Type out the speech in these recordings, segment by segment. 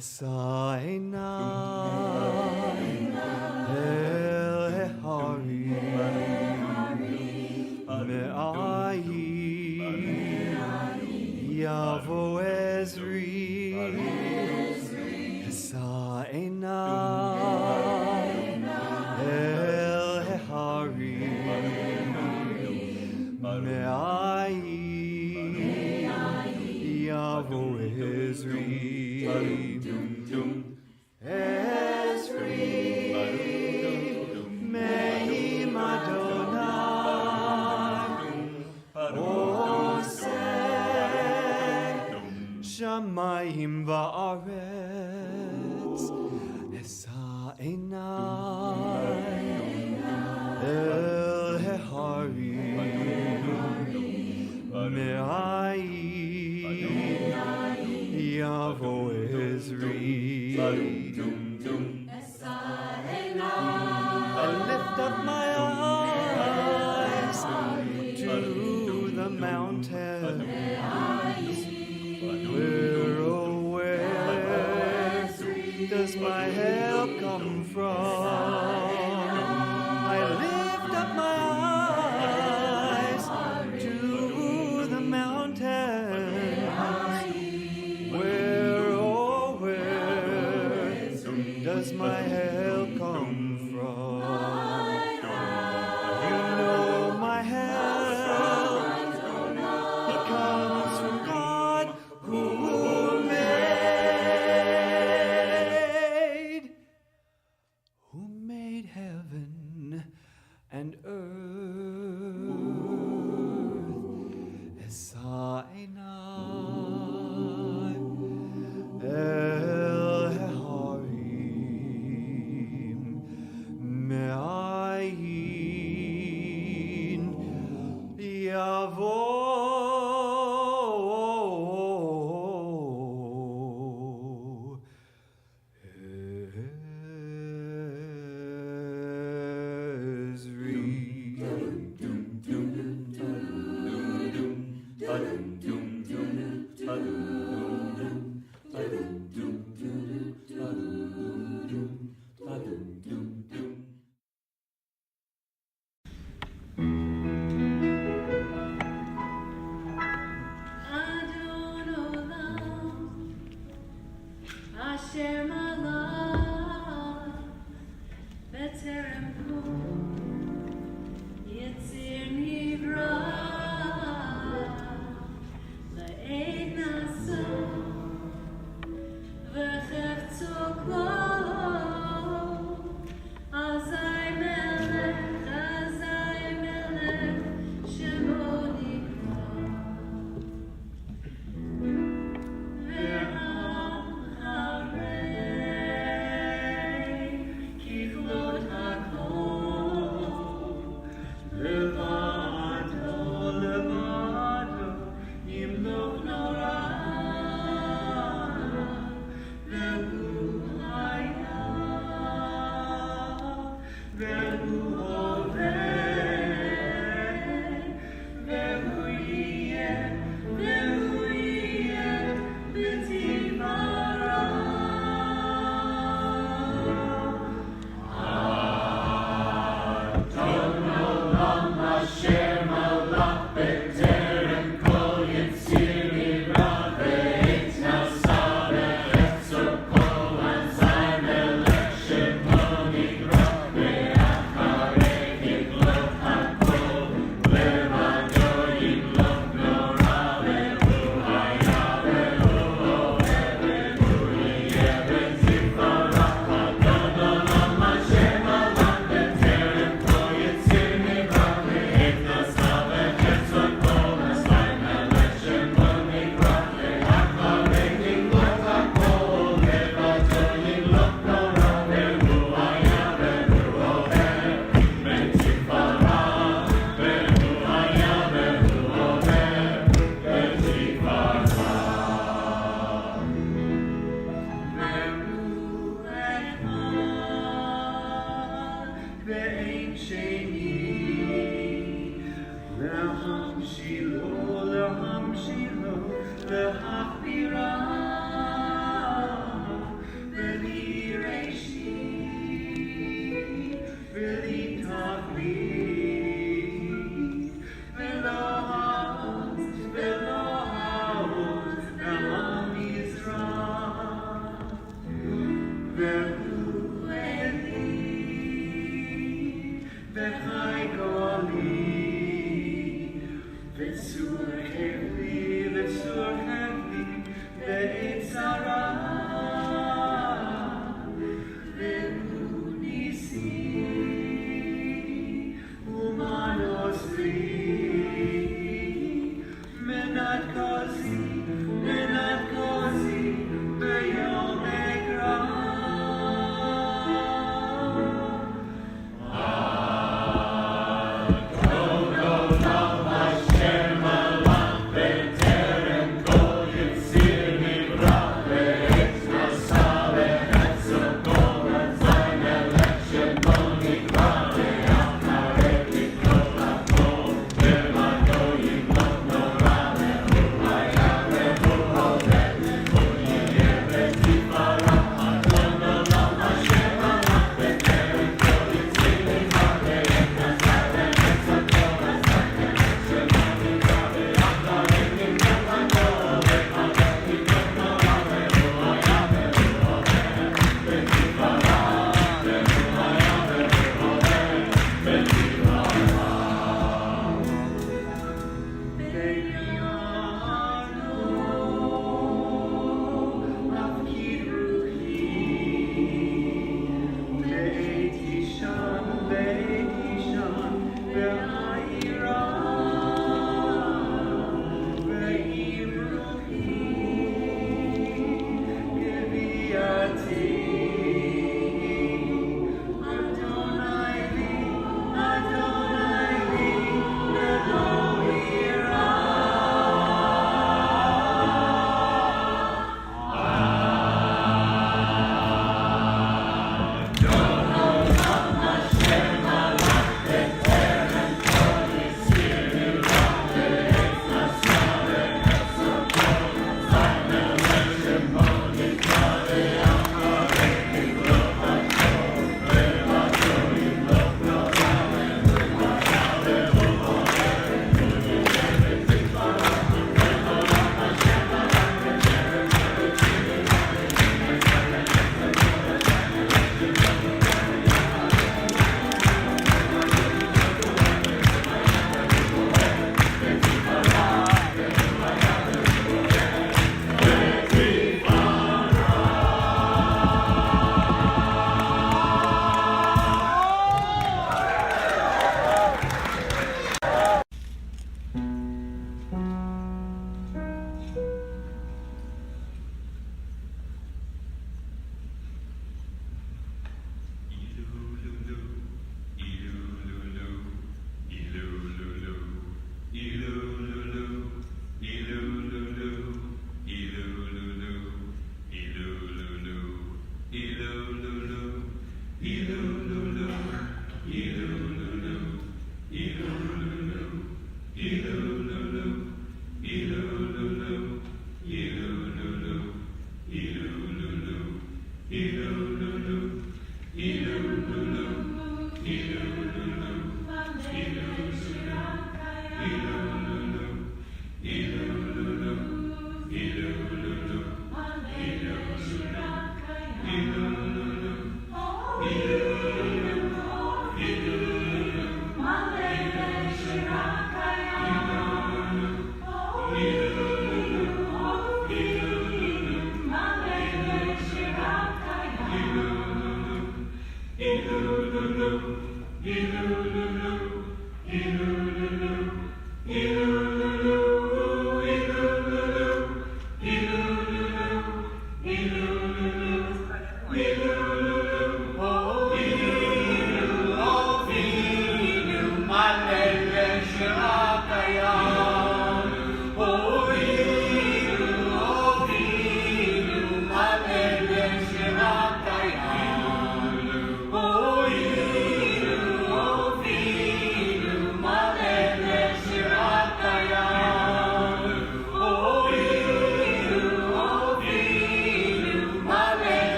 Esa einai el ehari me'ai yavo ezri Esa einai el ehari me'ai yavo ezri Ezri Me'im Adonai Oseh Shamayim Va'aretz Esa einai El Hehari Me'ai Yavo Ezri I lift up my eyes to the mountains. Where does my help come from? I lift up my eyes to the mountains. Where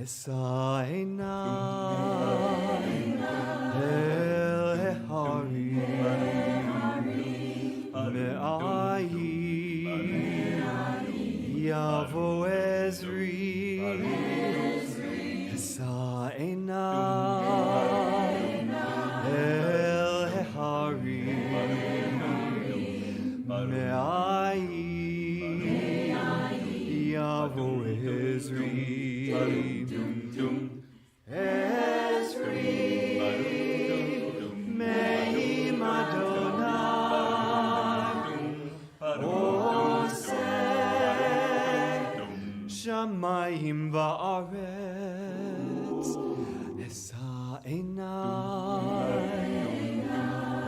Esainai El Ehari Me'ai Yavo Ezri Esainai El Ehari Me'ai Yavo Ezri Ezri Me'im Adonai Oseh Shamayim Va'aretz Esainai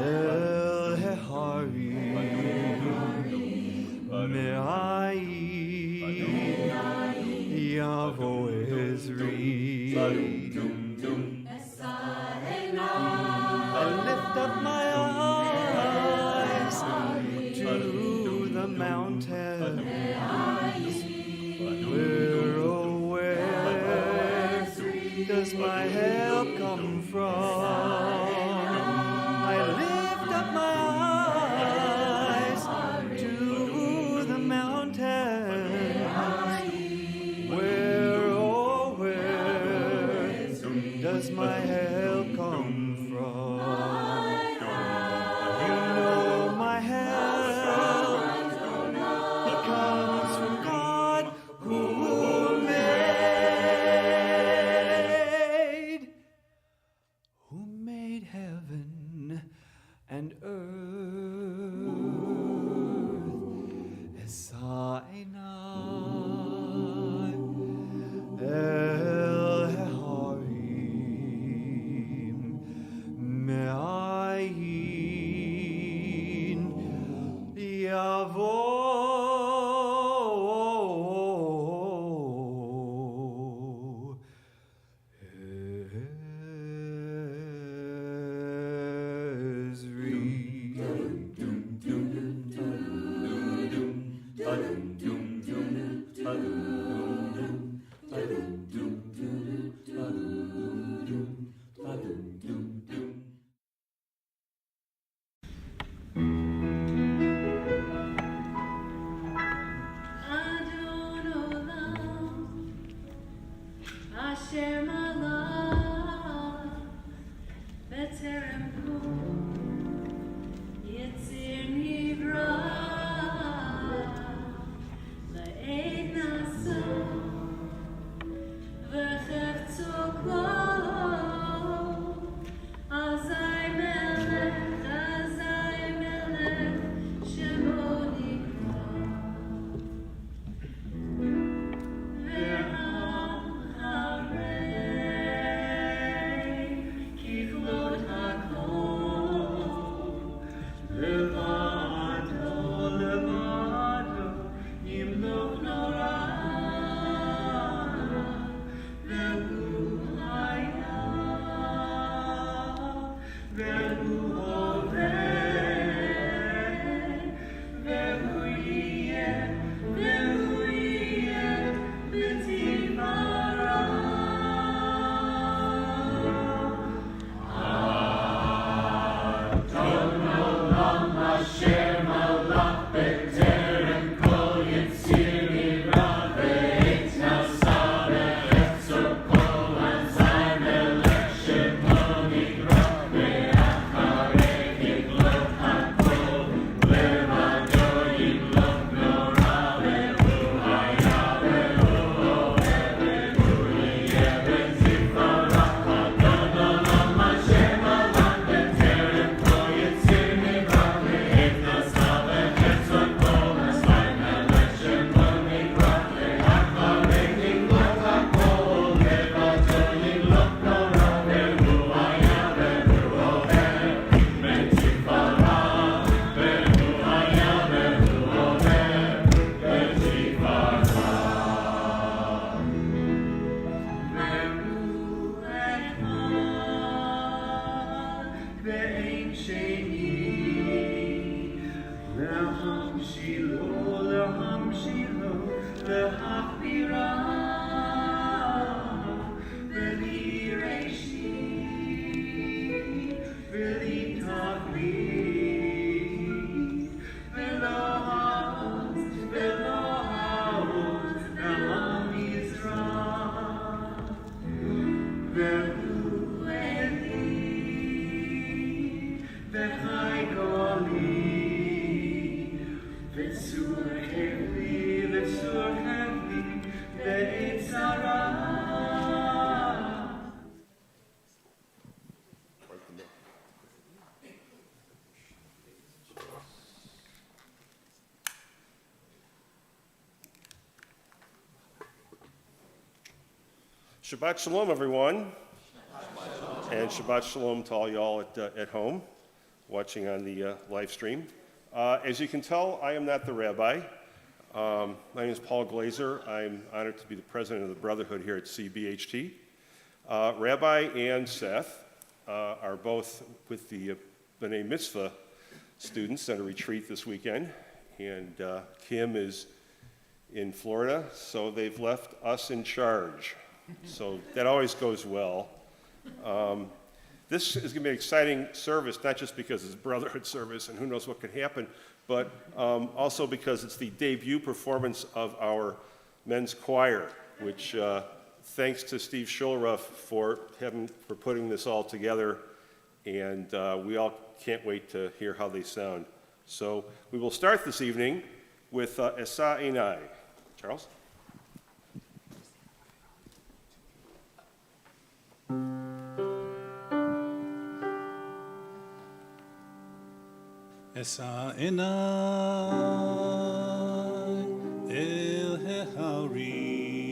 El Ehari Me'ai Yavo Ezri I lift up my eyes to the mountains. Where does my help come from? I lift up my eyes to the mountains. Where does my help come from? You know my help, it comes from God who made heaven and earth. Esainai El Eharim Me'ayin Yavo Asher Malach Veterans Day Shabbat Shalom, everyone. And Shabbat Shalom to all y'all at home watching on the live stream. As you can tell, I am not the rabbi. My name is Paul Glazer. I'm honored to be the president of the Brotherhood here at CBHT. Rabbi and Seth are both with the B'nai Mitzvah students at a retreat this weekend, and Kim is in Florida, so they've left us in charge. So that always goes well. This is going to be an exciting service, not just because it's a Brotherhood service and who knows what could happen, but also because it's the debut performance of our men's choir, which thanks to Steve Schulruff for putting this all together, and we all can't wait to hear how they sound. So we will start this evening with Esa Enai. Charles? Esa enai el heharim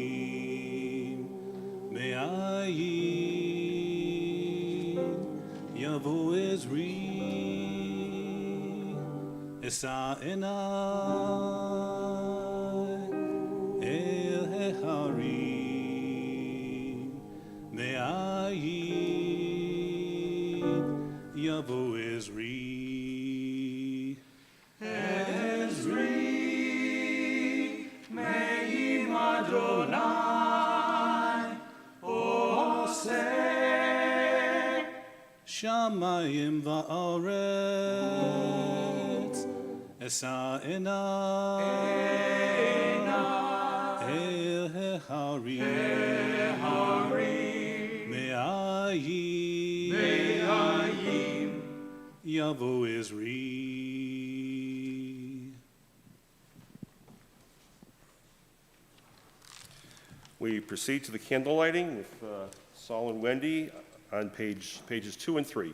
me'ayin yavo ezri. Esa enai el heharim me'ayin yavo ezri. Shamayim va'aretz Esa enai El heharim Me'ayim Yavo ezri. We proceed to the candle lighting with Saul and Wendy on pages 2 and 3.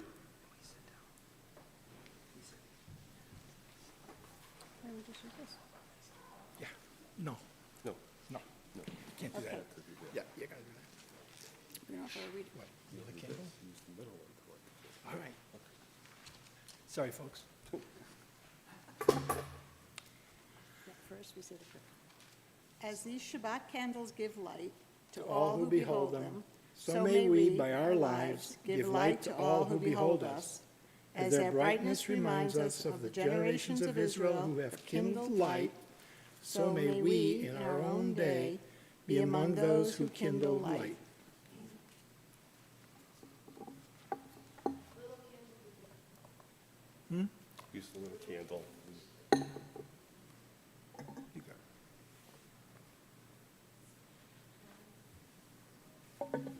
Yeah, no, No. can't do that. Yeah, you gotta do that. We don't have to read it. What, you the candle? All right. Sorry, folks. First, we say the prayer. As these Shabbat candles give light to all who behold them, so may we, by our lives, give light to all who behold us, as their brightness reminds us of the generations of Israel who have kindled light, so may we, in our own day, be among those who kindle light. Use the little candle. You got it.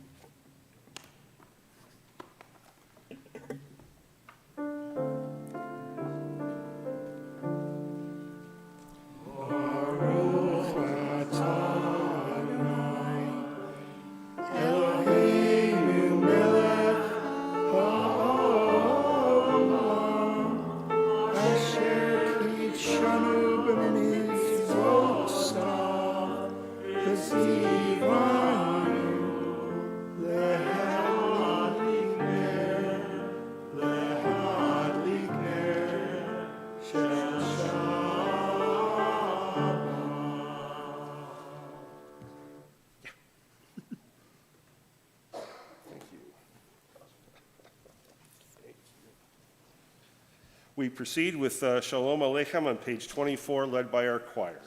We proceed with Shalom Aleichem on page 24, led by our choir.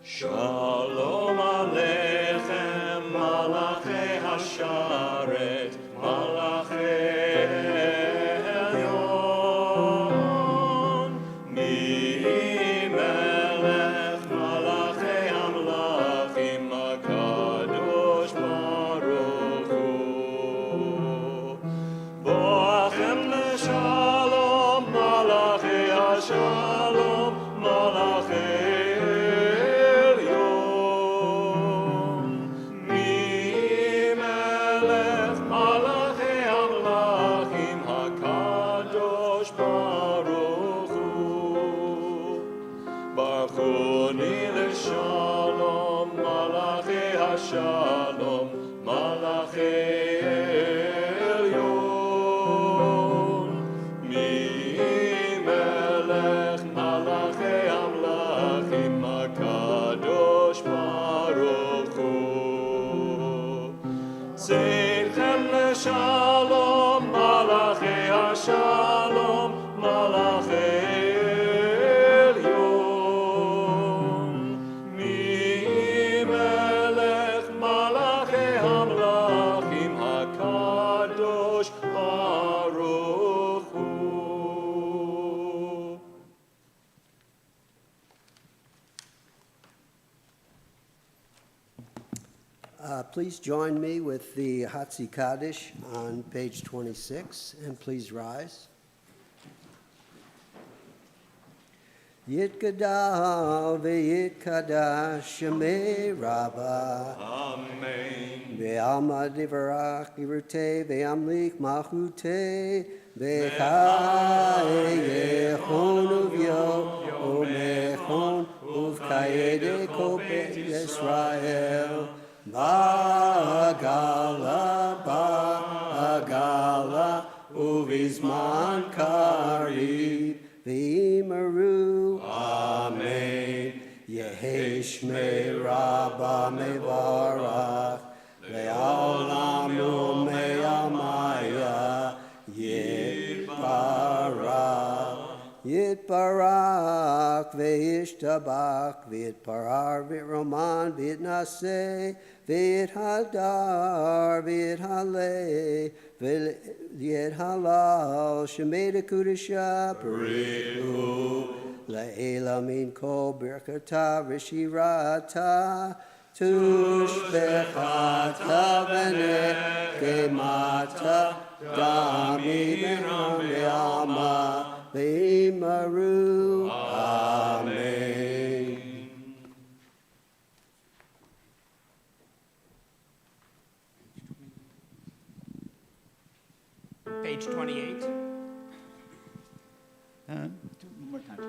Shalom Aleichem, Malachei Hasharet, Malachei Elyon, Mi Melech Malachei Amlachim Akadoshim. השלום, מלאכי עליון. מי מלך מלאכי המלכים הקדוש ברוך הוא. צאתכם לשלום, מלאכי השלום, מלאכי עליון. מי מלך מלאכי המלכים הקדוש ברוך הוא. Please join me with the Hatzi Kaddish on page 26, and please rise. Yitkada v'yitkadash shemei Rabbah. Amen. Ve'alma divarach givurtei ve'amlik machutei ve'chayechon uvyo umechon uvkayede kol bet Yisrael. Bagala, uvizman karib, v'imaru, amen. Yehi shmei Rabba mevarach, le'olam u'me'amaya, Yitbarak, ve'ishtabach, v'yitparar, v'roman, v'yitnaseh, v'yithadar, v'yithaleh, v'yithalal, shemei dekudesha, b'rihu, le'ela min kol birkata, v'shirata, tushbechata, v'nekemata, damiram ve'alma, v'imaru, amen. Page 28. One more time.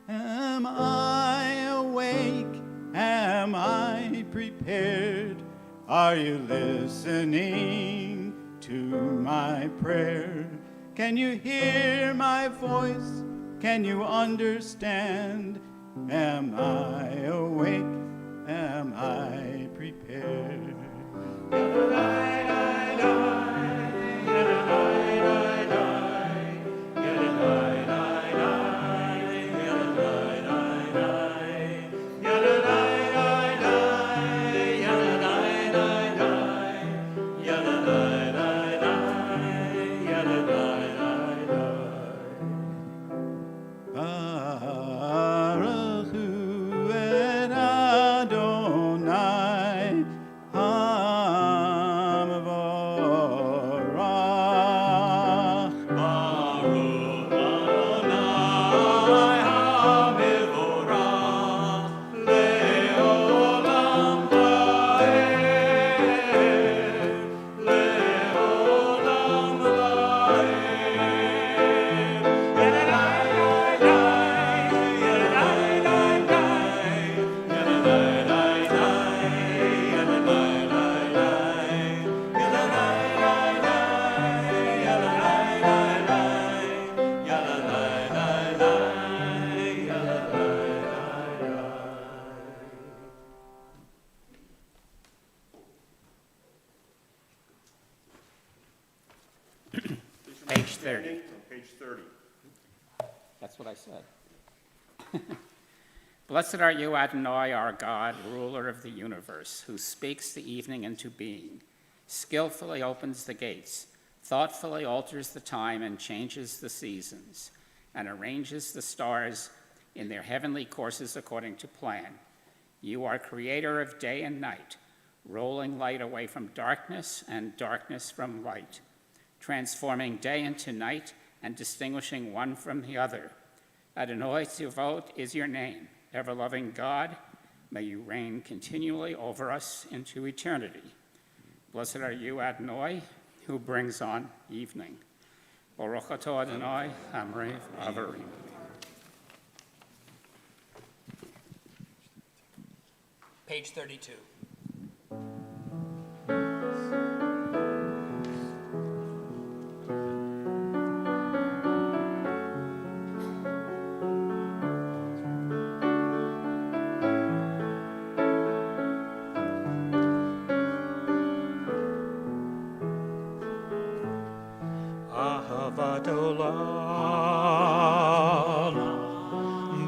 Am I awake? Am I prepared? Are you listening to my prayer? Can you hear my voice? Can you understand? Am I awake? Am I prepared? Baruch Hu et Adonai HaMevorach. Baruch Adonai HaMevorach le'olam va'ed, le'olam Page 30. Page 30. That's what I said. Blessed are you, Adonai, our God, ruler of the universe, who speaks the evening into being, skillfully opens the gates, thoughtfully alters the time and changes the seasons, and arranges the stars in their heavenly courses according to plan. You are creator of day and night, rolling light away from darkness and darkness from light, transforming day into night and distinguishing one from the other. Adonai Tzivot is your name. Ever-loving God, may you reign continually over us into eternity. Blessed are you, Adonai, who brings on evening. Baruch atah Adonai, Amrev Avarim. Page 32. Ahavat olam,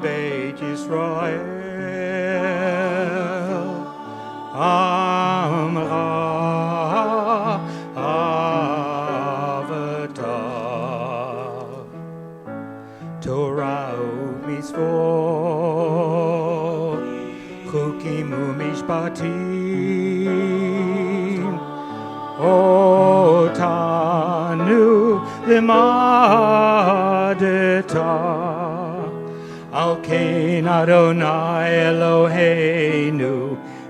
Beit Yisrael, Amra Avata, Torah u'mitzvot, Chukim u'mishpatim, Otanu limadeta, Al kein Adonai Eloheinu,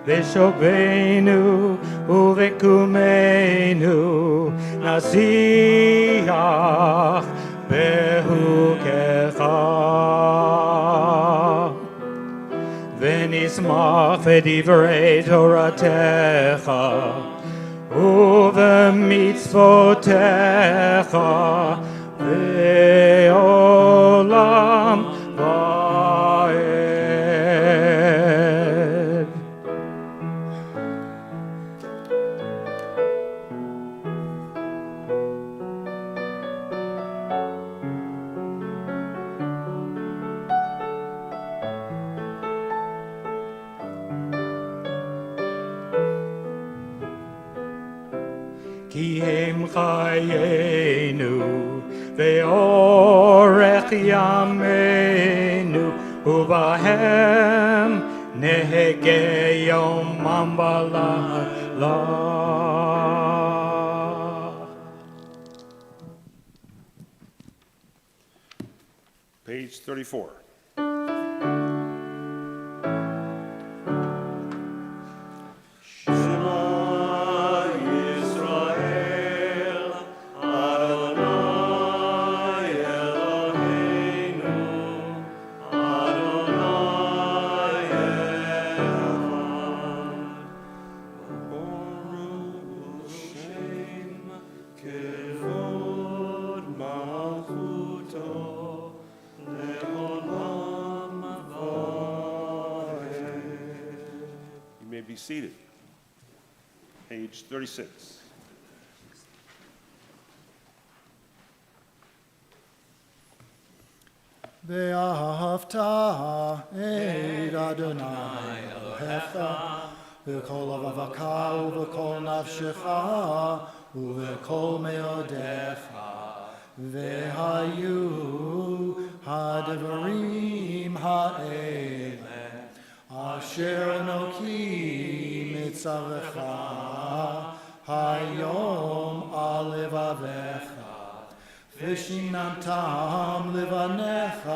V'shokveinu u'v'kumenu, Nasiach behukecha, V'nismach v'divrei Toratecha, ובמצוותיך לעולם ועד. כי הם חיינו ואורך ימינו, ובהם נהגה יומם ולילה. Page 34. Be seated. Page 36. ואהבת את אדוני אלוהיך בכל לבבך ובכל נפשך ובכל מאודיך, והיו הדברים האלה אשר אנוכי מצווך היום על לבביך, ושיננתם לבניך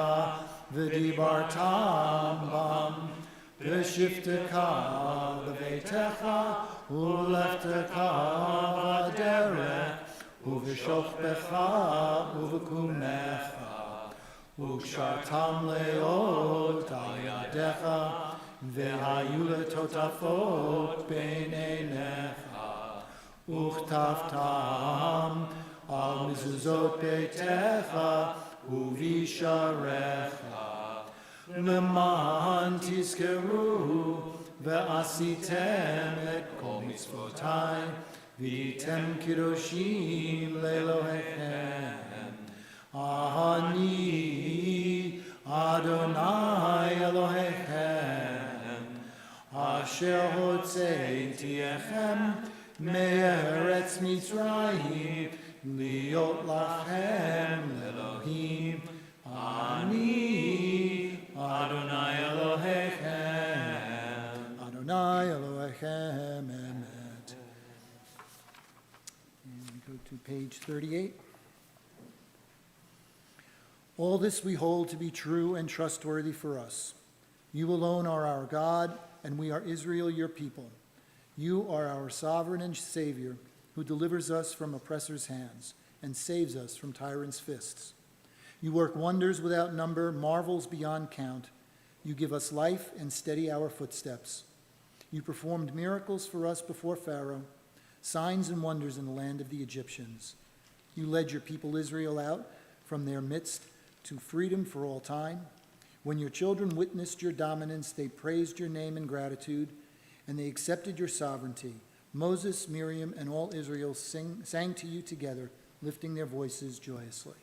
ודיברתם בם בשבתך בביתך ובלכתך בדרך ובשוכבך ובקומך, וקשרתם לאות על ידיך והיו לטוטפות בין עיניך, וכתבתם על מזוזות ביתך ובשעריך, למען תזכרו ועשיתם את כל מצוותיי והייתם קדושים לאלוהיכם. אני אדוני אלוהיכם אשר הוצאתיכם מארץ מצרים להיות לכם לאלוהים. אני אדוני אלוהיכם. אדוני אלוהיכם אמת. And we go to page 38. All this we hold to be true and trustworthy for us. You alone are our God, and we are Israel, your people. You are our sovereign and Savior, who delivers us from oppressors' hands and saves us from tyrants' fists. You work wonders without number, marvels beyond count. You give us life and steady our footsteps. You performed miracles for us before Pharaoh, signs and wonders in the land of the Egyptians. You led your people Israel out from their midst to freedom for all time. When your children witnessed your dominance, they praised your name in gratitude, and they accepted your sovereignty. Moses, Miriam, and all Israel sang to you together, lifting their voices joyously.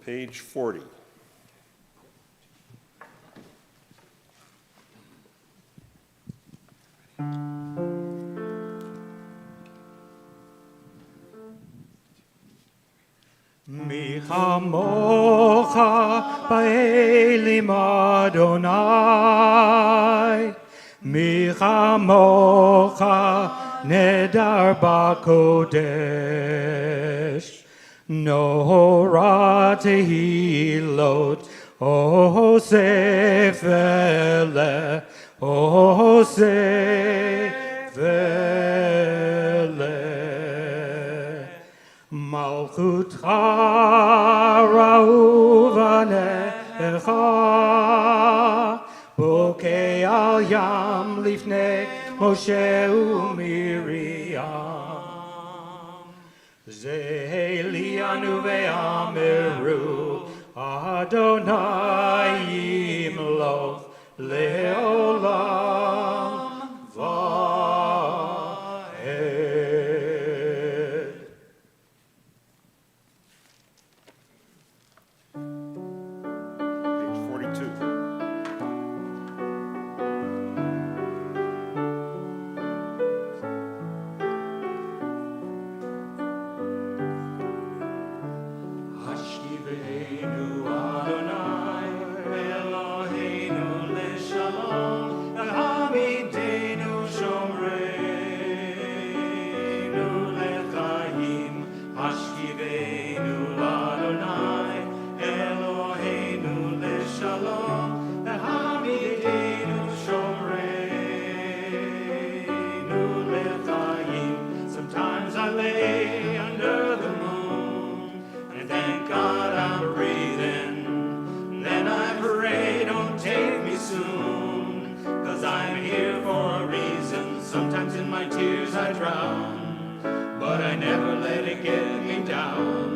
Page 40. Mi chamocha ba'elim Adonai, mi chamocha nedar b'kodesh, nora tehilot, osef ele, osef ele. Malchutcha ra'uvanecha, bokeh al yam lifnei Moshe u'Miriam. Ze'elianu ve'ameru, Adonai yimloch le'olam va'ed. Page 42. Hashkivenu Adonai, Eloheinu leshalom, Hamidenu shomreinu lechayim. Hashkivenu Adonai, Eloheinu leshalom, Hamidenu shomreinu lechayim. Sometimes I lay under the moon and thank God I'm breathing. Then I pray, don't take me soon, 'cause I'm here for a reason. Sometimes in my tears I drown, but I never let it get me down.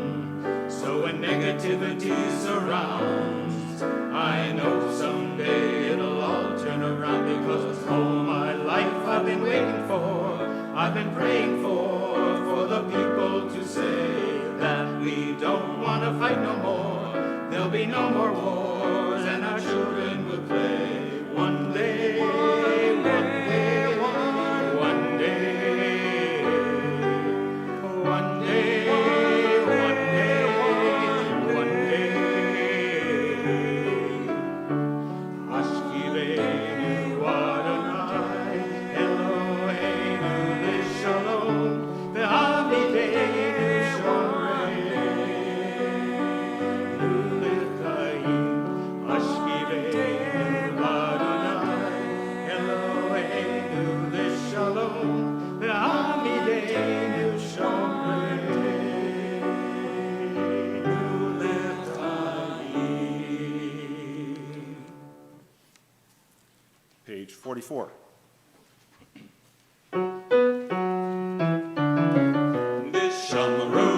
So when negativity surrounds, I know someday it'll all turn around, because all my life I've been waiting for, I've been praying for the people to say that we don't want to fight no more. There'll be no more wars, and our children will play one day, one day, one day, one day, one day, one day. Hashkivenu Adonai, Eloheinu leshalom, ve'hamidenu shomreinu lechayim. Hashkivenu Adonai, Eloheinu leshalom, ve'hamidenu shomreinu lechayim. Page 44. Vishamru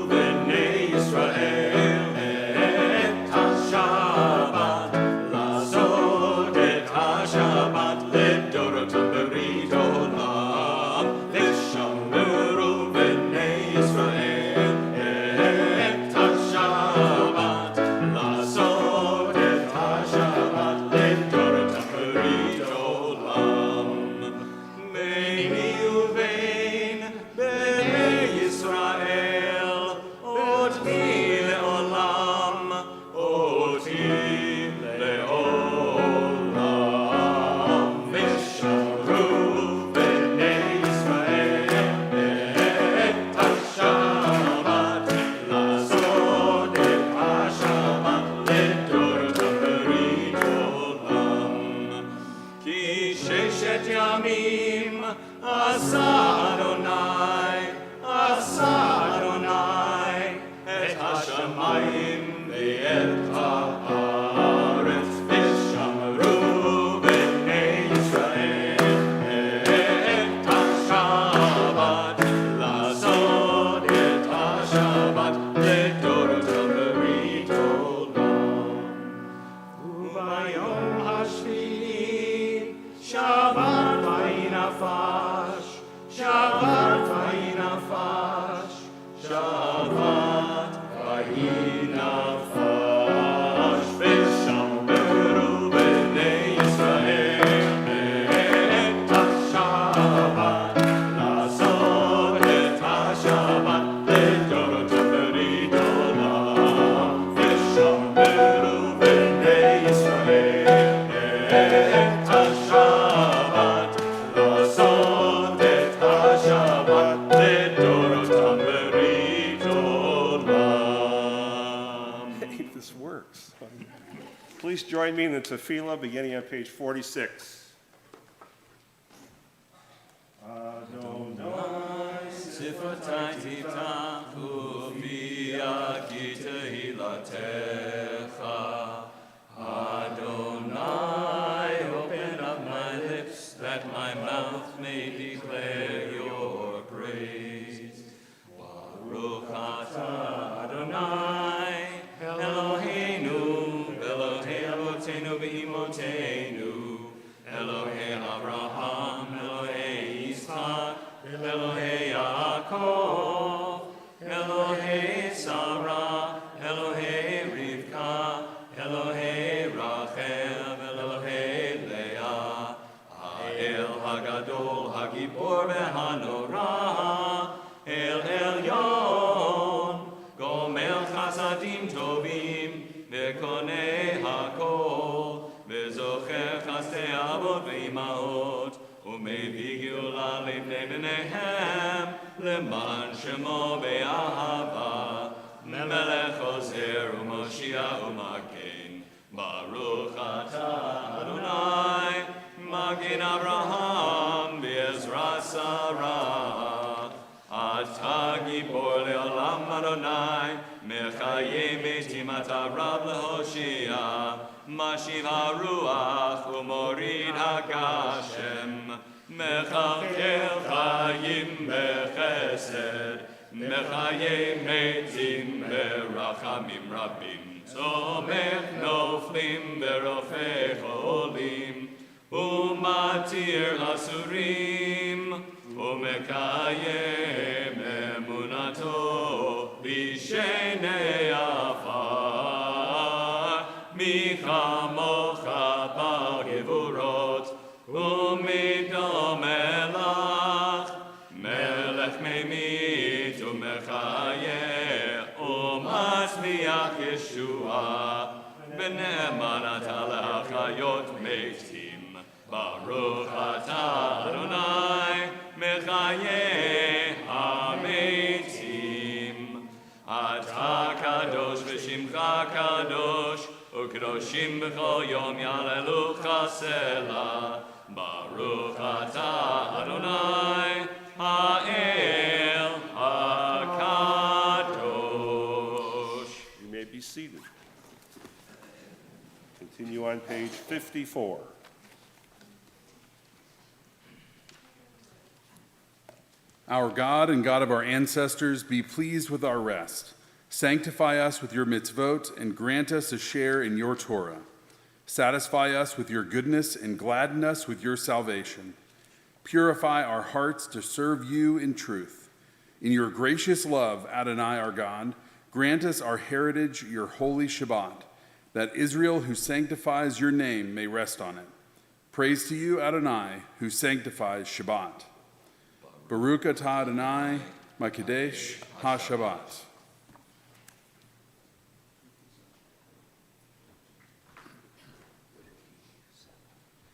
b'nei Yisrael et haShabbat, la'asot et haShabbat ledorotam berit olam. Vishamru b'nei Yisrael et haShabbat, la'asot et haShabbat ledorotam berit olam. Meini uvein b'nei Yisrael, oti le'olam, oti le'olam. Vishamru b'nei Yisrael et haShabbat, la'asot et haShabbat ledorotam berit olam. Ki sheshet yamim asa Adonai et hashamayim ve'et haaretz. join me in the tefillah beginning on page 46. Sifatai titachu via tehillatcha. Adonai, open up my lips, that my mouth may declare your praise. Baruch atah Adonai, Eloheinu, Elohei avotenu v'imotenu, Elohei Abraham, Elohei Yitzchak, Elohei Yaakov, Elohei Sarah, Elohei Rivka, Elohei Rachel, Elohei Leah, Ha'el Hagadol, Hagibor ve'hanora, El Elyon, Gomel Chasadim Tovim, Ve'konei Hakol, Ve'zocher Chasdei Avot ve'imahot, U'mevii geula livnei b'neihem, Leman shemo be'ahava, Melech Ozer u'Moshiach u'Magen, Baruch atah Adonai, Magen Abraham v'Ezra Sarah. Atah gibor le'olam Adonai, Mechayeh metim atah Rab lehoshia, Mashiv haruach u'morid hagashem, Mechalkel chayim bechesed, Mechayeh metim berachamim rabim, Tzomech noflim berofei cholim, Umatir hasurim, Umekayem emunato b'shenei afar, Michamocha b'gevurot, Umidom elach, Melech memit umechayeh, Umatzliach Yeshua, B'ne'eman atah le'achayot metim, Baruch atah Adonai, Mechayeh hametim. Atah kadosh v'shimcha kadosh, U'kadoshim b'chol yom yalelucha selah. Baruch atah Adonai, ha'el hakadosh. You may be seated. Continue on page 54. Our God and God of our ancestors, be pleased with our rest. Sanctify us with your mitzvot and grant us a share in your Torah. Satisfy us with your goodness and gladden us with your salvation. Purify our hearts to serve you in truth. In your gracious love, Adonai our God, grant us our heritage, your holy Shabbat, that Israel who sanctifies your name may rest on it. Praise to you, Adonai, who sanctifies Shabbat. Baruch atah Adonai, Makadesh HaShabbat.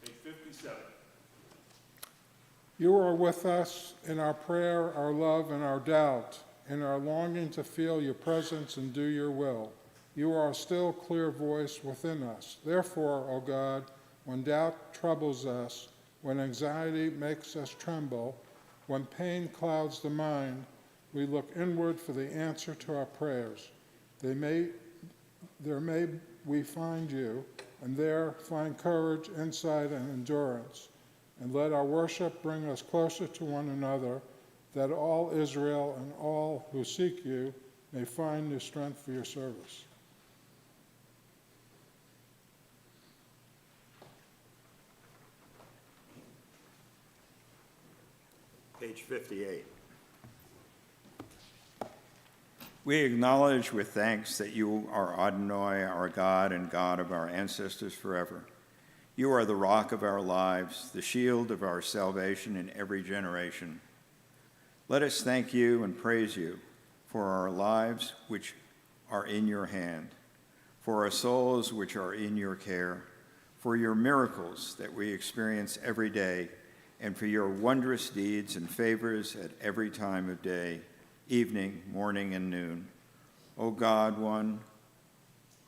Page 57. You are with us in our prayer, our love, and our doubt, in our longing to feel your presence and do your will. You are a still, clear voice within us. Therefore, O God, when doubt troubles us, when anxiety makes us tremble, when pain clouds the mind, we look inward for the answer to our prayers. There may we find you, and there find courage, insight, and endurance. And let our worship bring us closer to one another, that all Israel and all who seek you may find new strength for your service. Page 58. We acknowledge with thanks that you are Adonai, our God and God of our ancestors forever. You are the rock of our lives, the shield of our salvation in every generation. Let us thank you and praise you for our lives which are in your hand, for our souls which are in your care, for your miracles that we experience every day, and for your wondrous deeds and favors at every time of day, evening, morning, and noon. O God, one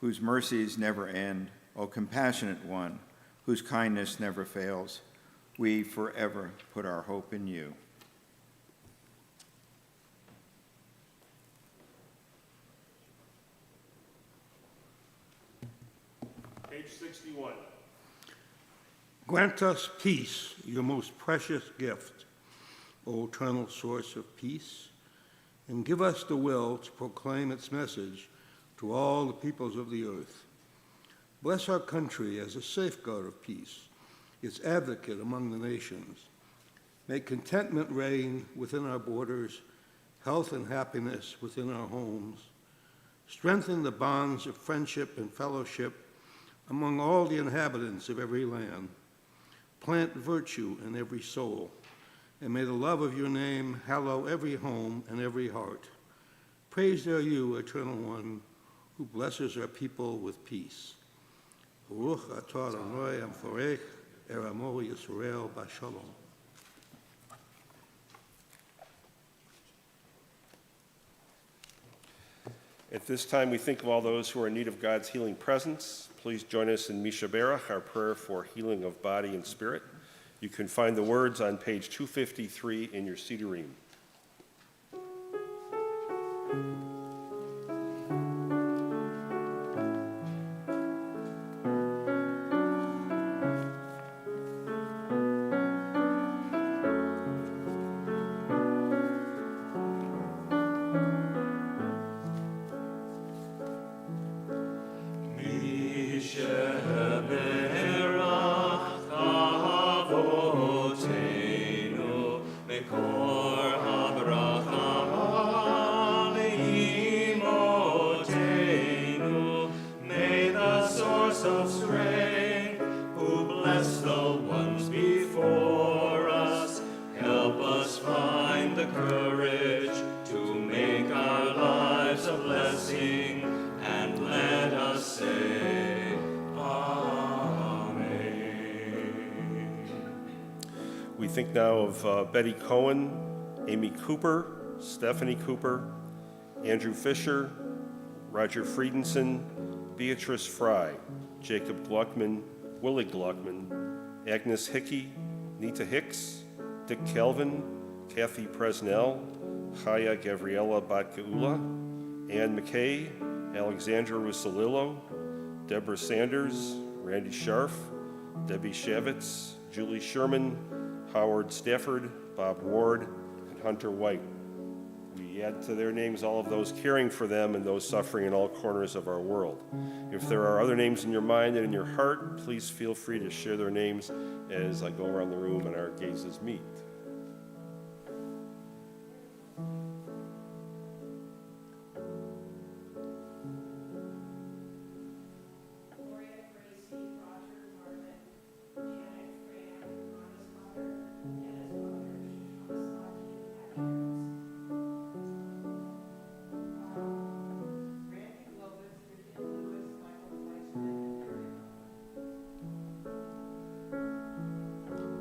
whose mercies never end, O compassionate one, whose kindness never fails, we forever put our hope in you. Page 61. Grant us peace, your most precious gift, O eternal source of peace, and give us the will to proclaim its message to all the peoples of the earth. Bless our country as a safeguard of peace, its advocate among the nations. Make contentment reign within our borders, health and happiness within our homes. Strengthen the bonds of friendship and fellowship among all the inhabitants of every land. Plant virtue in every soul, and may the love of your name hallow every home and every heart. Praised are you, Eternal One, who blesses our people with peace. Baruch atah Adonai Amforech, Eramo Yisrael Bashalom. At this time, we think of all those who are in need of God's healing presence. Please join us in Misha Berach, our prayer for healing of body and spirit. You can find the words on page 253 in your Sidurim. We think now of Betty Cohen, Amy Cooper, Stephanie Cooper, Andrew Fisher, Roger Friedenson, Beatrice Fry, Jacob Gluckman, Willie Gluckman, Agnes Hickey, Nita Hicks, Dick Kelvin, Kathy Presnell, Chaya Gavriela Batgaula, Ann McKay, Alexandra Russolillo, Deborah Sanders, Randy Scharf, Debbie Shavitz, Julie Sherman, Howard Stafford, Bob Ward, and Hunter White. We add to their names all of those caring for them and those suffering in all corners of our world. If there are other names in your mind and in your heart, please feel free to share their names as I go around the room and our gazes meet.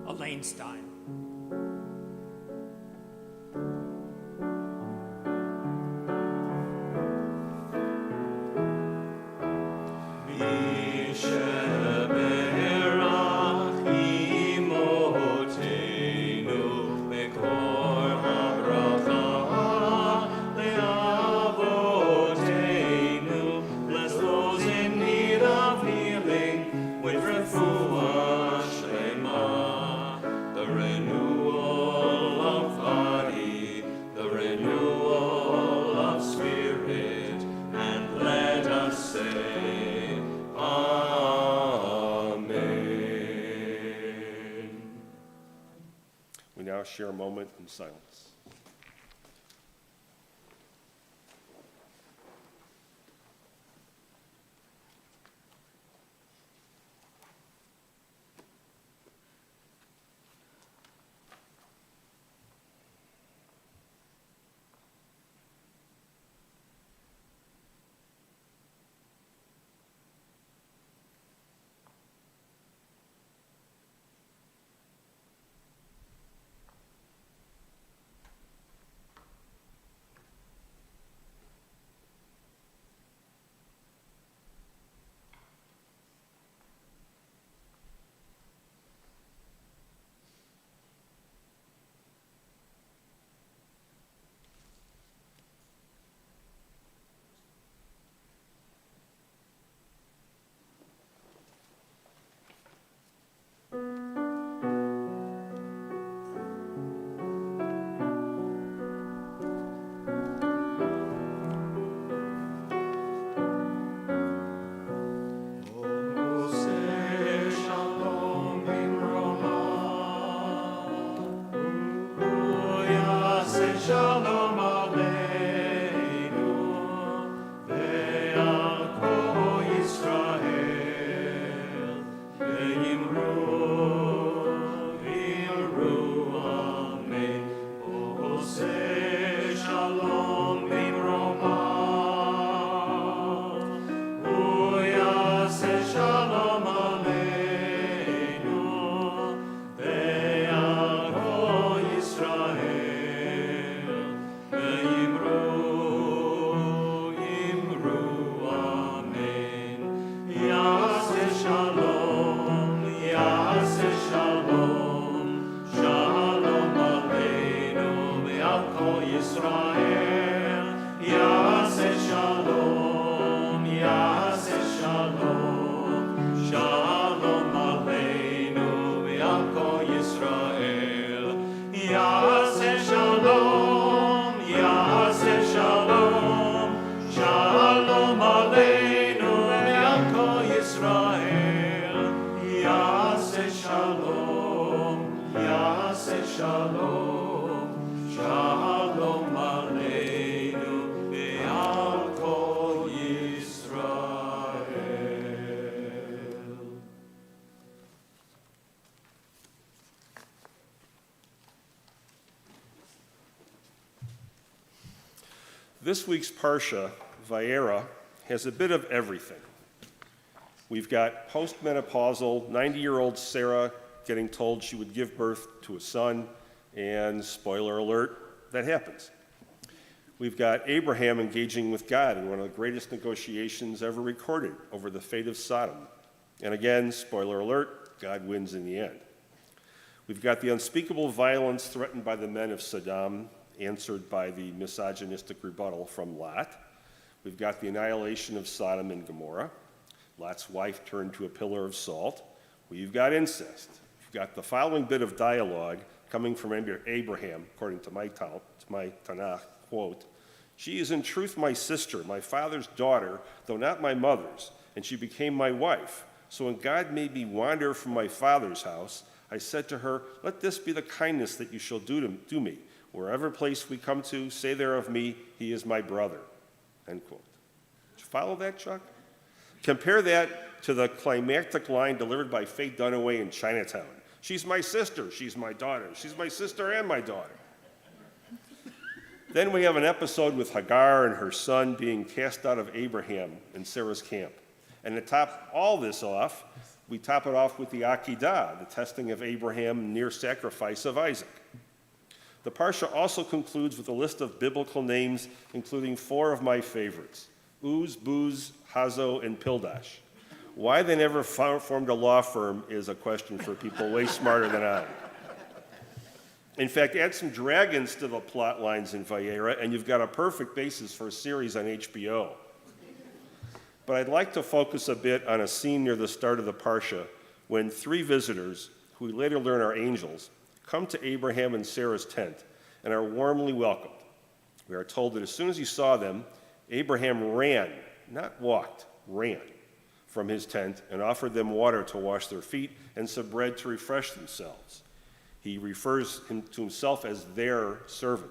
Elaine Stein. We now share a moment in silence. shalom aleinu ve'al kol Yisrael ve'yimru amen. Oseh shalom bimromah uyaseh shalom aleinu ve'al kol Yisrael ve'yimru amen. Yaseh shalom, yaseh shalom, shalom aleinu ve'al kol Yisrael. Yaseh shalom, yaseh shalom, shalom aleinu ve'al kol Yisrael. Yaseh shalom, yaseh shalom, shalom aleinu ve'al kol Yisrael. Yaseh shalom, yaseh shalom, shalom aleinu ve'al kol Yisrael. This week's Parsha, Vayera, has a bit of everything. We've got postmenopausal 90-year-old Sarah getting told she would give birth to a son, and spoiler alert, that happens. We've got Abraham engaging with God in one of the greatest negotiations ever recorded over the fate of Sodom. And again, spoiler alert, God wins in the end. We've got the unspeakable violence threatened by the men of Sodom, answered by the misogynistic rebuttal from Lot. We've got the annihilation of Sodom and Gomorrah. Lot's wife turned to a pillar of salt. We've got incest. We've got the following bit of dialogue coming from Abraham, according to my Tanakh, quote, "She is in truth my sister, my father's daughter, though not my mother's, and she became my wife. So when God made me wander from my father's house, I said to her, let this be the kindness that you shall do me. Wherever place we come to, say there of me, he is my brother." End quote. Did you follow that, Chuck? Compare that to the climactic line delivered by Faye Dunaway in Chinatown. She's my sister, she's my daughter. She's my sister and my daughter. Then we have an episode with Hagar and her son being cast out of Abraham and Sarah's camp. And to top all this off, we top it off with the Akedah, the testing of Abraham, near sacrifice of Isaac. The Parsha also concludes with a list of biblical names, including 4 of my favorites, Uz, Buz, Hazo, and Pildash. Why they never formed a law firm is a question for people way smarter than I. In fact, add some dragons to the plot lines in Vayera, and you've got a perfect basis for a series on HBO. But I'd like to focus a bit on a scene near the start of the Parsha when 3 visitors, who we later learn are angels, come to Abraham and Sarah's tent and are warmly welcomed. We are told that as soon as he saw them, Abraham ran, not walked, ran from his tent and offered them water to wash their feet and some bread to refresh themselves. He refers to himself as their servant.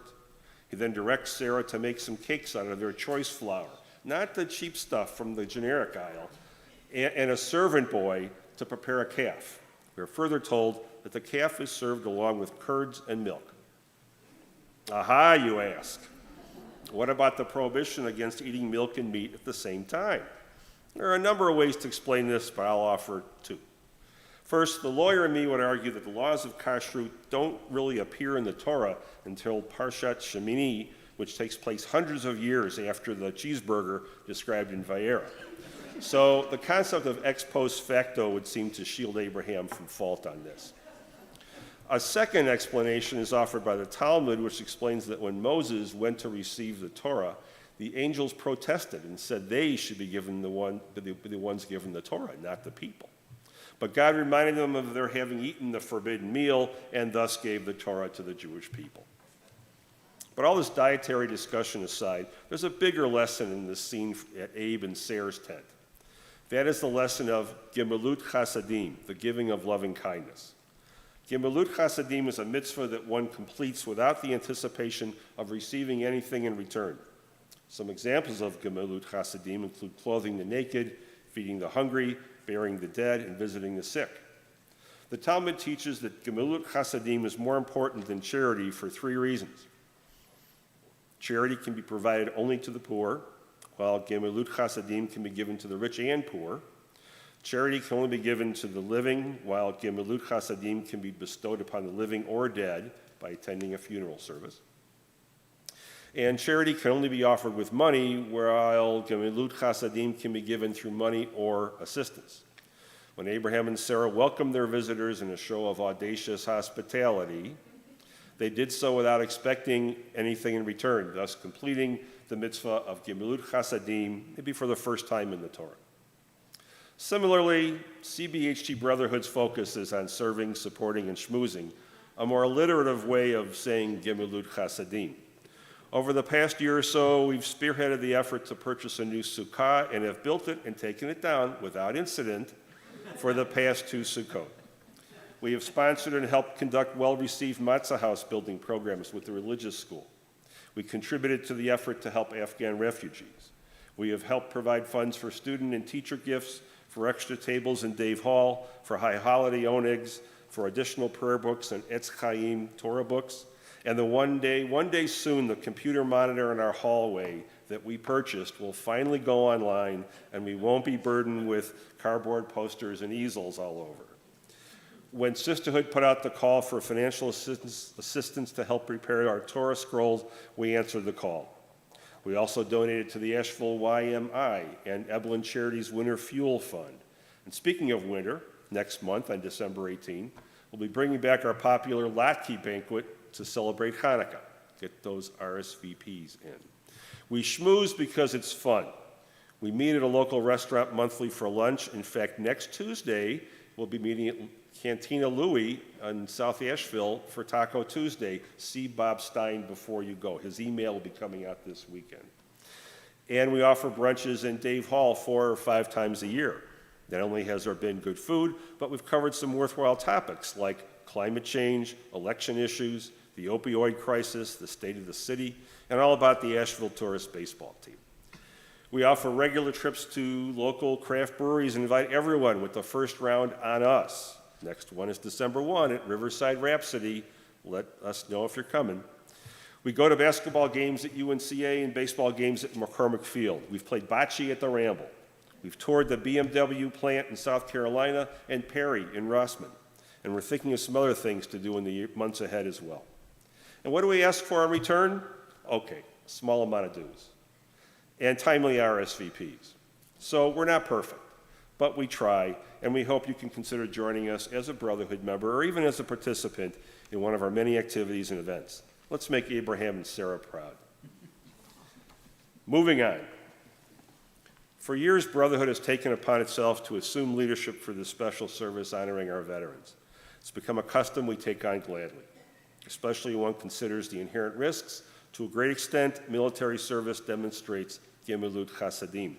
He then directs Sarah to make some cakes out of their choice flour, not the cheap stuff from the generic aisle, and a servant boy to prepare a calf. We are further told that the calf is served along with curds and milk. Aha, you ask. What about the prohibition against eating milk and meat at the same time? There are a number of ways to explain this, but I'll offer 2. First, the lawyer in me would argue that the laws of kashrut don't really appear in the Torah until Parshat Shemini, which takes place hundreds of years after the cheeseburger described in Vayera. So the concept of ex post facto would seem to shield Abraham from fault on this. A second explanation is offered by the Talmud, which explains that when Moses went to receive the Torah, the angels protested and said they should be given the ones given the Torah, not the people. But God reminded them of their having eaten the forbidden meal and thus gave the Torah to the Jewish people. But all this dietary discussion aside, there's a bigger lesson in this scene at Abe and Sarah's tent. That is the lesson of Gemilut Chasadim, the giving of loving kindness. Gemilut Chasadim is a mitzvah that one completes without the anticipation of receiving anything in return. Some examples of Gemilut Chasadim include clothing the naked, feeding the hungry, burying the dead, and visiting the sick. The Talmud teaches that Gemilut Chasadim is more important than charity for 3 reasons. Charity can be provided only to the poor, while Gemilut Chasadim can be given to the rich and poor. Charity can only be given to the living, while Gemilut Chasadim can be bestowed upon the living or dead by attending a funeral service. And charity can only be offered with money, while Gemilut Chasadim can be given through money or assistance. When Abraham and Sarah welcomed their visitors in a show of audacious hospitality, they did so without expecting anything in return, thus completing the mitzvah of Gemilut Chasadim, maybe for the first time in the Torah. Similarly, CBHT Brotherhood's focus is on serving, supporting, and schmoozing, a more alliterative way of saying Gemilut Chasadim. Over the past year or so, we've spearheaded the effort to purchase a new sukkah and have built it and taken it down without incident for the past 2 Sukkot. We have sponsored and helped conduct well-received matzah house building programs with the religious school. We contributed to the effort to help Afghan refugees. We have helped provide funds for student and teacher gifts, for extra tables in Dave Hall, for high holiday onegs, for additional prayer books and Etz Chaim Torah books, and one day soon, the computer monitor in our hallway that we purchased will finally go online, and we won't be burdened with cardboard posters and easels all over. When Sisterhood put out the call for financial assistance to help prepare our Torah scrolls, we answered the call. We also donated to the Asheville YMI and Eblin Charities Winter Fuel Fund. And speaking of winter, next month on December 18, we'll be bringing back our popular latke banquet to celebrate Hanukkah. Get those RSVPs in. We schmooze because it's fun. We meet at a local restaurant monthly for lunch. In fact, next Tuesday, we'll be meeting at Cantina Louie in South Asheville for Taco Tuesday. See Bob Stein before you go. His email will be coming out this weekend. And we offer brunches in Dave Hall 4 or 5 times a year. Not only has there been good food, but we've covered some worthwhile topics like climate change, election issues, the opioid crisis, the state of the city, and all about the Asheville Tourist baseball team. We offer regular trips to local craft breweries and invite everyone with the first round on us. Next one is December 1 at Riverside Rhapsody. Let us know if you're coming. We go to basketball games at UNCA and baseball games at McCormick Field. We've played bocce at the Ramble. We've toured the BMW plant in South Carolina and Perry in Rossman. And we're thinking of some other things to do in the months ahead as well. And what do we ask for in return? Okay, a small amount of dues and timely RSVPs. So we're not perfect, but we try, and we hope you can consider joining us as a Brotherhood member or even as a participant in one of our many activities and events. Let's make Abraham and Sarah proud. Moving on. For years, Brotherhood has taken upon itself to assume leadership for this special service honoring our veterans. It's become a custom we take on gladly, especially when one considers the inherent risks. To a great extent, military service demonstrates Gemilut Chasadim.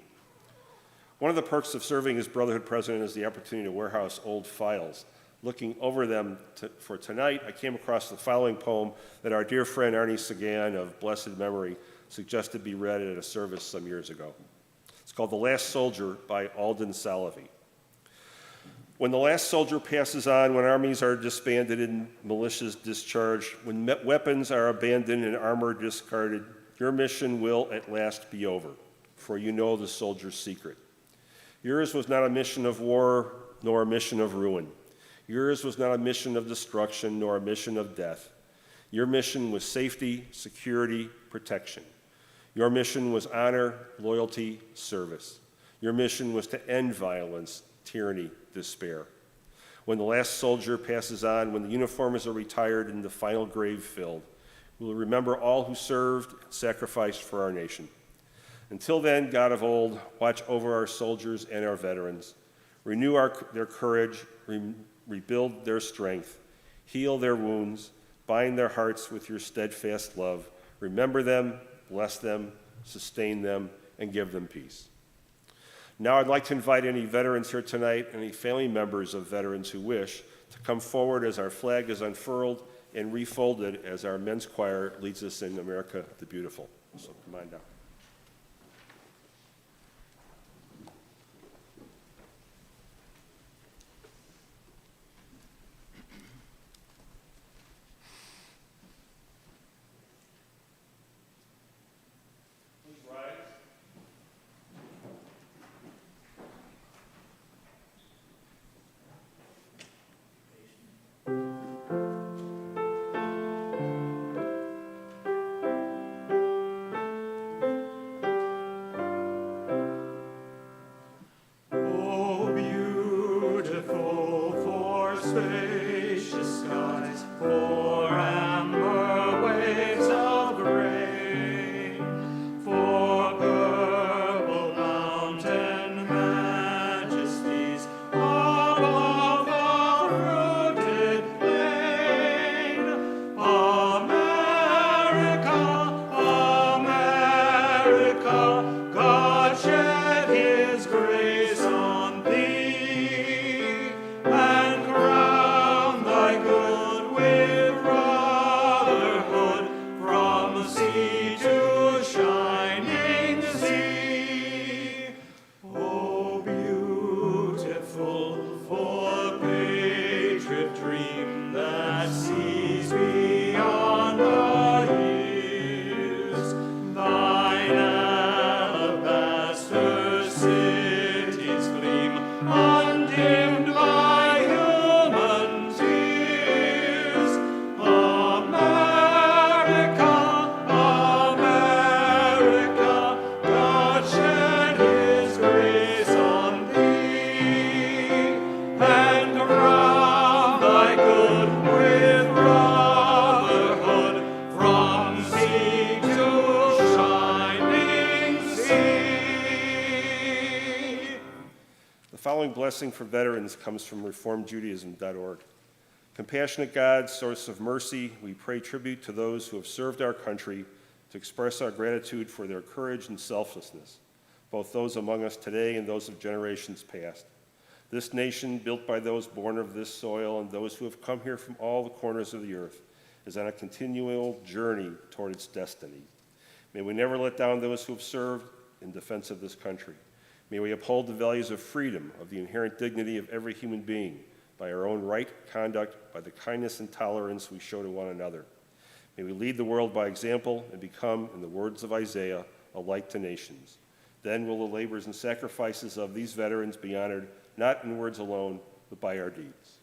One of the perks of serving as Brotherhood president is the opportunity to warehouse old files. Looking over them for tonight, I came across the following poem that our dear friend Arnie Sagan of blessed memory suggested be read at a service some years ago. It's called The Last Soldier by Alden Salovey. When the last soldier passes on, when armies are disbanded and militias discharged, when weapons are abandoned and armor discarded, your mission will at last be over, for you know the soldier's secret. Yours was not a mission of war, nor a mission of ruin. Yours was not a mission of destruction, nor a mission of death. Your mission was safety, security, protection. Your mission was honor, loyalty, service. Your mission was to end violence, tyranny, despair. When the last soldier passes on, when the uniforms are retired and the final grave filled, we will remember all who served and sacrificed for our nation. Until then, God of old, watch over our soldiers and our veterans. Renew their courage, rebuild their strength, heal their wounds, bind their hearts with your steadfast love. Remember them, bless them, sustain them, and give them peace. Now I'd like to invite any veterans here tonight, any family members of veterans who wish, to come forward as our flag is unfurled and refolded as our men's choir leads us in America the Beautiful. So come on down. Oh, beautiful for spacious skies, for amber waves of grain, for purple mountain majesties above the fruited plain. America, America, God shed His grace on thee, and crown thy good with brotherhood from sea to shining sea. Oh, beautiful for patriot dream that sees beyond the years, thine alabaster cities gleam, undimmed by human tears. America, America, God shed His grace on thee, and crown thy good with brotherhood from sea to shining sea. The following blessing for veterans comes from ReformedJudaism.org. Compassionate God, source of mercy, we pay tribute to those who have served our country to express our gratitude for their courage and selflessness, both those among us today and those of generations past. This nation, built by those born of this soil and those who have come here from all the corners of the earth, is on a continual journey toward its destiny. May we never let down those who have served in defense of this country. May we uphold the values of freedom, of the inherent dignity of every human being, by our own right conduct, by the kindness and tolerance we show to one another. May we lead the world by example and become, in the words of Isaiah, a light to nations. Then will the labors and sacrifices of these veterans be honored, not in words alone, but by our deeds.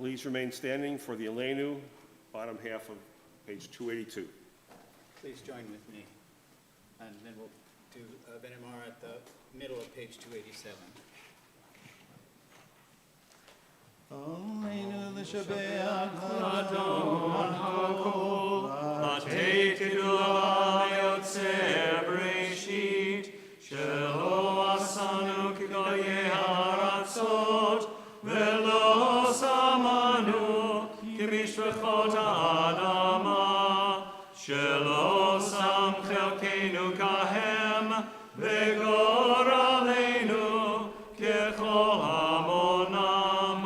please remain standing for the Aleinu, bottom half of page 282. Please join with me, and then we'll do Benamar at the middle of page 287. Aleinu l'shabeach l'adon hakol, latei tidua yotzer breshit, shelo asanu k'goyei haratzot, velo samanu k'mishpachot ha'adama, shelo sam chelkeinu kahem, v'gor aleinu kechol hamonam.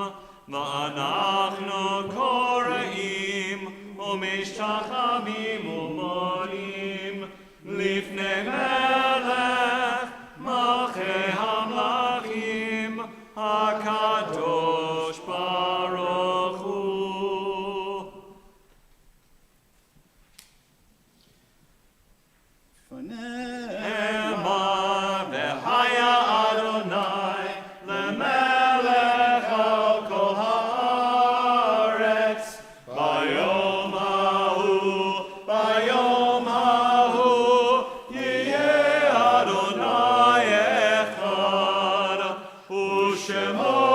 ואנחנו קוראים ומשתחווים ומודים לפני מלך מלכי המלכים הקדוש ברוך הוא. אמר והיה אדוני למלך על כל הארץ ביום ההוא יהיה אדוני אחד ושמו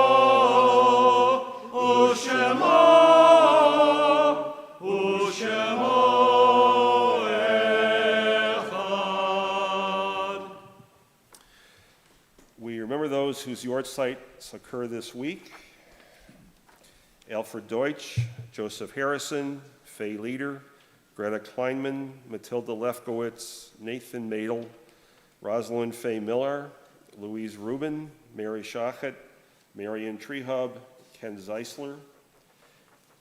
We remember those whose yortzites occur this week. Alfred Deutsch, Joseph Harrison, Faye Leader, Greta Kleinman, Matilda Lefkowitz, Nathan Madel, Rosalind Faye Miller, Louise Rubin, Mary Shachet, Marion Treehub, Ken Zeisler.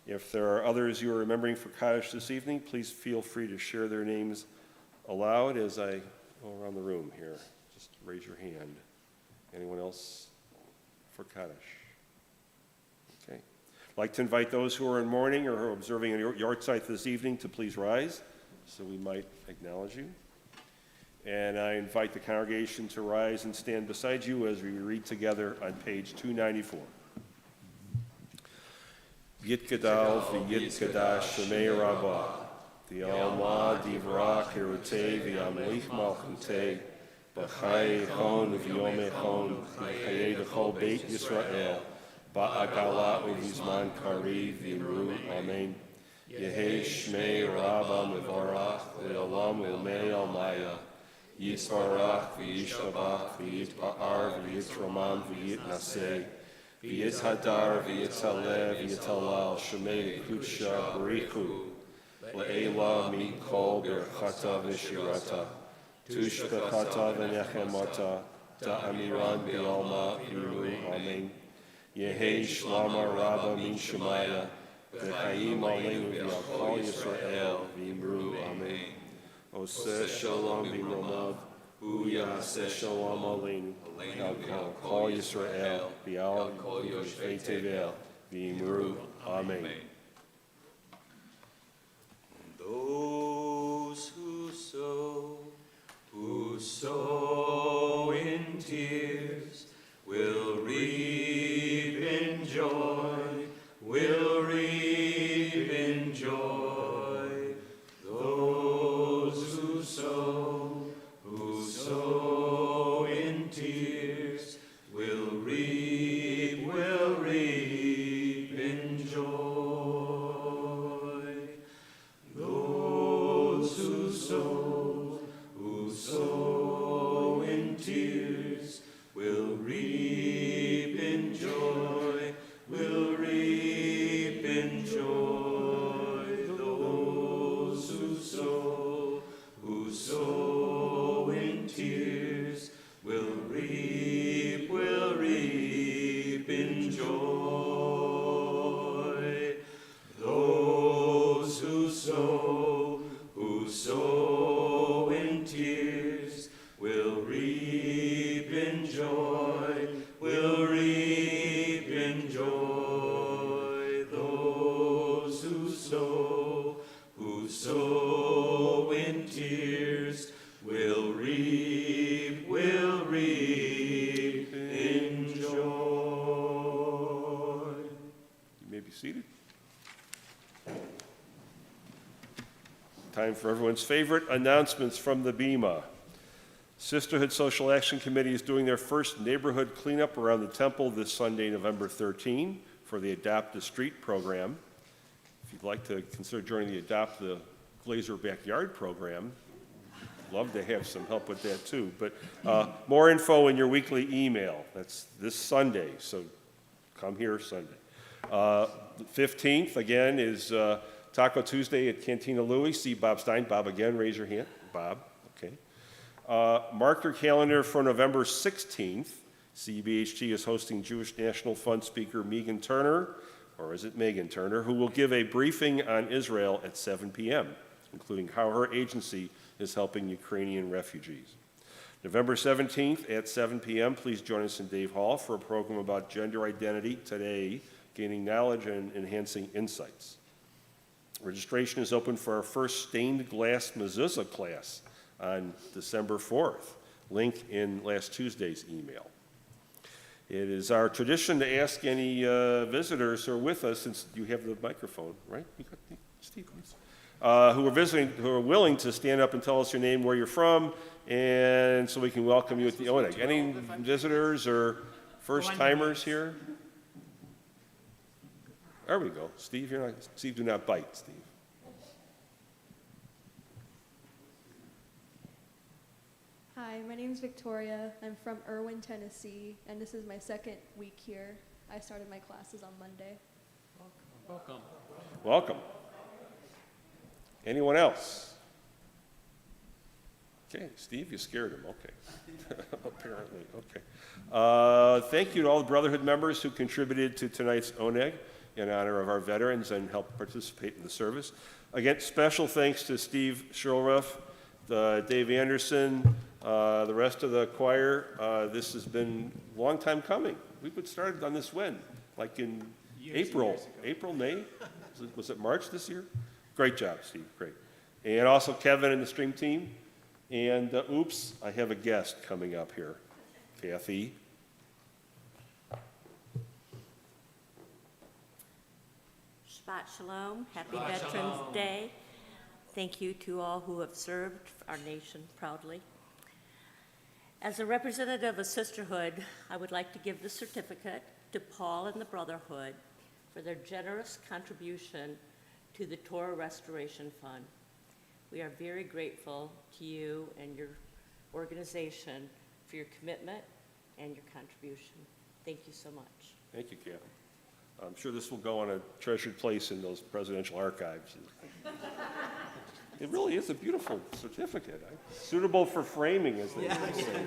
If there are others you are remembering for Kaddish this evening, please feel free to share their names aloud as I go around the room here. Just raise your hand. Anyone else for Kaddish? Okay. I'd like to invite those who are in mourning or who are observing a yortzeit this evening to please rise so we might acknowledge you. And I invite the congregation to rise and stand beside you as we read together on page 294. Yit Gadal v'yit Gadash Shemei Rabbah, V'yalma Divrah Kirutei V'yamlich Malchutei, B'chai Echon V'yom Echon, V'chayei D'chol Beit Yisrael, Ba'agala U'vizman Kari V'imru, Amen. Yehei Shmei Rabbah Mevarach, V'yolam U'mei Almaya, Yisvarach V'yishtabach V'yitpa'ar V'yitromam V'yitnaseh, V'yithadar V'yitaleh V'yitalal Shemei Kudsha Barichu, Le'ela Mikol Berchata V'shirata, Tushbechata V'nechemata, Ta'amiran B'alma Iru, Amen. Yehei Shlama Rabba Min Shemaya, V'chaim Aleinu V'yakol Yisrael V'imru, Amen. Oseh Shalom B'mromav, Uyaseh Shalom Aleinu, V'yakol Yisrael V'al V'yosvei Tevel V'imru, Amen. Those who sow in tears will reap in joy, will reap in joy. Those who sow in tears will reap in joy. Time for everyone's favorite announcements from the BEMA. Sisterhood Social Action Committee is doing their first neighborhood cleanup around the temple this Sunday, November 13, for the Adopt the Street program. If you'd like to consider joining the Adopt the Glazer Backyard program, love to have some help with that too. But more info in your weekly email. That's this Sunday, so come here Sunday. The 15th, again, is Taco Tuesday at Cantina Louie. See Bob Stein. Bob, again, raise your hand. Bob, okay. Mark your calendar for November 16th. CBHT is hosting Jewish National Fund speaker Megan Turner, or is it Megan Turner, who will give a briefing on Israel at 7 p.m., including how her agency is helping Ukrainian refugees. November 17th at 7 p.m., please join us in Dave Hall for a program about gender identity today, gaining knowledge and enhancing insights. Registration is open for our first stained glass mezuzah class on December 4th. Link in last Tuesday's email. It is our tradition to ask any visitors who are with us, since you have the microphone, right? You got Steve, please. Who are visiting, who are willing to stand up and tell us your name, where you're from, and so we can welcome you at the ONEG. Any visitors or first-timers here? There we go. Steve, Steve, do not bite, Steve. Hi, my name is Victoria. I'm from Irwin, Tennessee, and this is my second week here. I started my classes on Monday. Welcome. Welcome. Anyone else? Okay, Steve, you scared him. Okay. Apparently, okay. Thank you to all the Brotherhood members who contributed to tonight's ONEG in honor of our veterans and helped participate in the service. Again, special thanks to Steve Shulruff, Dave Anderson, the rest of the choir. This has been a long time coming. We've been started on this when? Like in April, May? Was it March this year? Great job, Steve, great. And also Kevin and the stream team. And oops, I have a guest coming up here, Kathy. Shabbat Shalom, Happy Veterans Day. Thank you to all who have served our nation proudly. As a representative of Sisterhood, I would like to give the certificate to Paul and the Brotherhood for their generous contribution to the Torah Restoration Fund. We are very grateful to you and your organization for your commitment and your contribution. Thank you so much. Thank you, Kathy. I'm sure this will go on a treasured place in those presidential archives. It really is a beautiful certificate. Suitable for framing, as they say.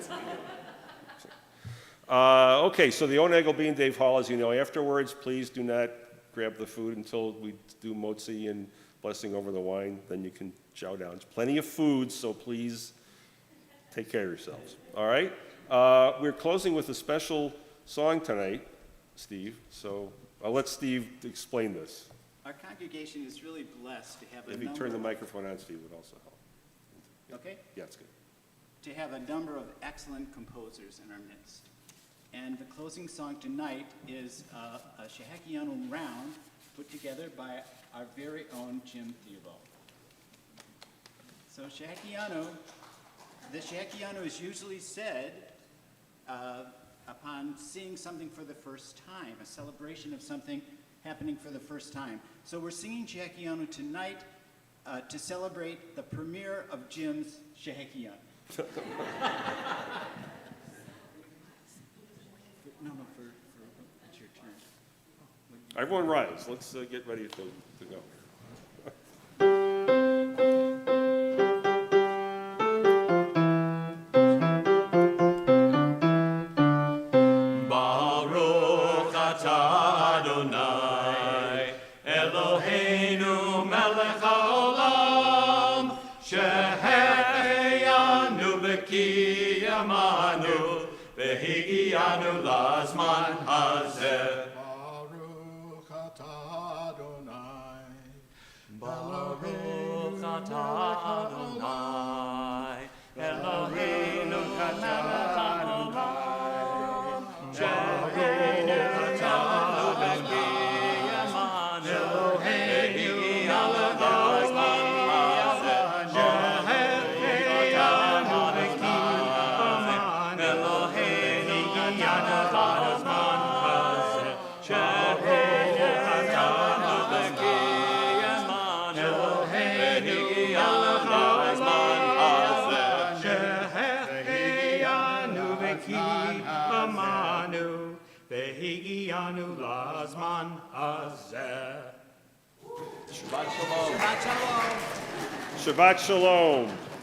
Okay, so the ONEG will be in Dave Hall, as you know. Afterwards, please do not grab the food until we do motzi and blessing over the wine. Then you can chow down. There's plenty of food, so please take care of yourselves. All right? We're closing with a special song tonight, Steve. So I'll let Steve explain this. Our congregation is really blessed to have If you turn the microphone on, Steve, would also help. Okay? Yeah, it's good. To have a number of excellent composers in our midst. And the closing song tonight is a Shehekianu round put together by our very own Jim Theobald. So the Shehekianu is usually said upon seeing something for the first time, a celebration of something happening for the first time. So we're singing Shehekianu tonight to celebrate the premiere of Jim's Shehekianu. No, it's your turn. Everyone rise. Let's get ready to go. Baruch atah Adonai, Eloheinu melech haolam, shehekianu b'kiyamanu, v'higianu lazman hazeh. Baruch atah Adonai. Baruch atah Adonai, Eloheinu melech haolam, shehekianu b'kiyamanu, Shabbat shalom. Shabbat shalom. Shabbat Shalom.